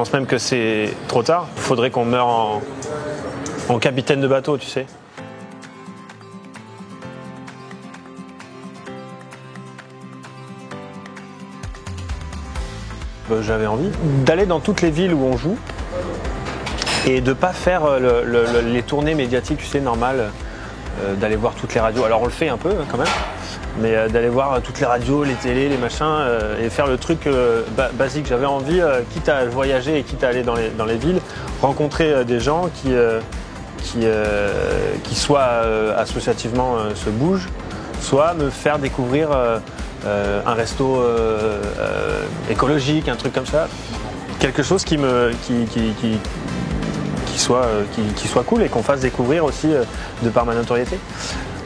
pense même que c'est trop tard. Il faudrait qu'on meure en capitaine de bateau, tu sais. J'avais envie d'aller dans toutes les villes où on joue et de ne pas faire les tournées médiatiques, tu sais, normales, d'aller voir toutes les radios. Alors on le fait un peu quand même, mais d'aller voir toutes les radios, les télés, les machins, et faire le truc basique. J'avais envie, quitte à voyager et quitte à aller dans les villes, rencontrer des gens qui soit associativement se bougent, soit me faire découvrir un resto écologique, un truc comme ça. Quelque chose qui soit cool et qu'on fasse découvrir aussi de par ma notoriété.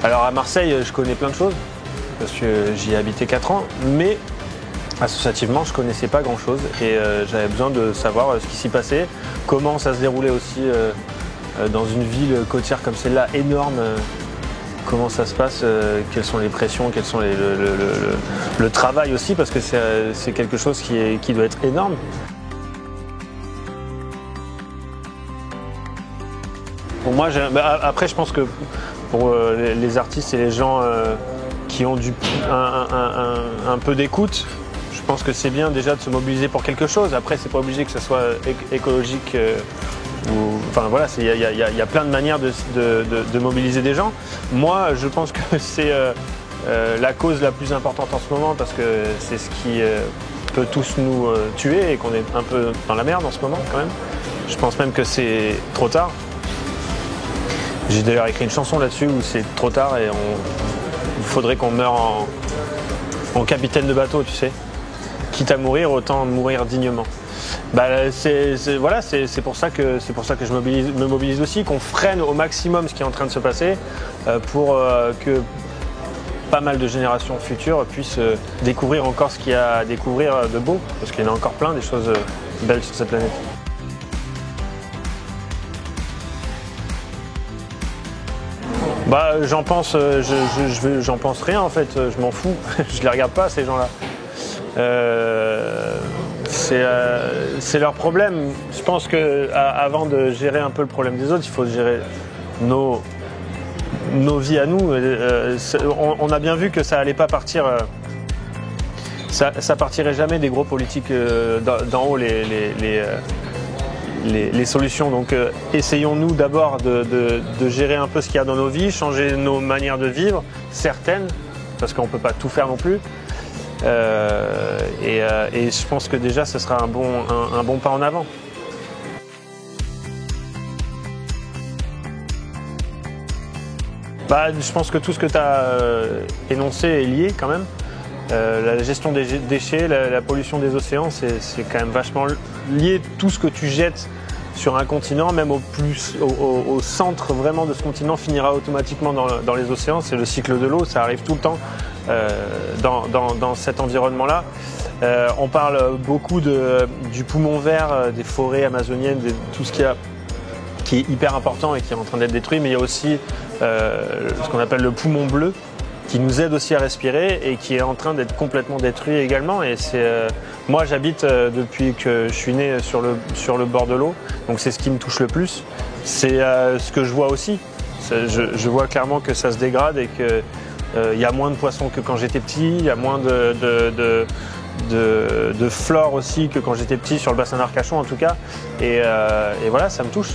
Alors à Marseille, je connais plein de choses, parce que j'y ai habité 4 ans, mais associativement, je ne connaissais pas grand-chose et j'avais besoin de savoir ce qui s'y passait, comment ça se déroulait aussi dans une ville côtière comme celle-là, énorme, comment ça se passe, quelles sont les pressions, quels sont le travail aussi, parce que c'est quelque chose qui doit être énorme. Pour moi, après, je pense que pour les artistes et les gens qui ont un peu d'écoute, je pense que c'est bien déjà de se mobiliser pour quelque chose. Après, c'est pas obligé que ce soit écologique. Enfin voilà, il y a plein de manières de mobiliser des gens. Moi, je pense que c'est la cause la plus importante en ce moment, parce que c'est ce qui peut tous nous tuer et qu'on est un peu dans la merde en ce moment quand même. Je pense même que c'est trop tard. J'ai d'ailleurs écrit une chanson là-dessus où c'est trop tard et il faudrait qu'on meure en capitaine de bateau, tu sais. Quitte à mourir, autant mourir dignement. C'est pour ça que je me mobilise aussi, qu'on freine au maximum ce qui est en train de se passer pour que pas mal de générations futures puissent découvrir encore ce qu'il y a à découvrir de beau, parce qu'il y en a encore plein des choses belles sur cette planète. J'en pense rien en fait, je m'en fous, je les regarde pas ces gens-là. C'est leur problème. Je pense qu'avant de gérer un peu le problème des autres, il faut gérer nos vies à nous. On a bien vu que ça allait pas partir. Ça partirait jamais des gros politiques d'en haut les solutions. Donc essayons-nous d'abord de gérer un peu ce qu'il y a dans nos vies, changer nos manières de vivre, certaines, parce qu'on ne peut pas tout faire non plus. Et je pense que déjà ce sera un bon pas en avant. Je pense que tout ce que tu as énoncé est lié quand même. La gestion des déchets, la pollution des océans, c'est quand même vachement lié. Tout ce que tu jettes sur un continent, même au centre vraiment de ce continent, finira automatiquement dans les océans. C'est le cycle de l'eau, ça arrive tout le temps dans cet environnement-là. On parle beaucoup du poumon vert, des forêts amazoniennes, tout ce qui est hyper important et qui est en train d'être détruit, mais il y a aussi ce qu'on appelle le poumon bleu, qui nous aide aussi à respirer et qui est en train d'être complètement détruit également. Et moi j'habite depuis que je suis né sur le bord de l'eau, donc c'est ce qui me touche le plus. C'est ce que je vois aussi. Je vois clairement que ça se dégrade et qu'il y a moins de poissons que quand j'étais petit, il y a moins de flore aussi que quand j'étais petit sur le bassin d'Arcachon en tout cas. Et voilà, ça me touche.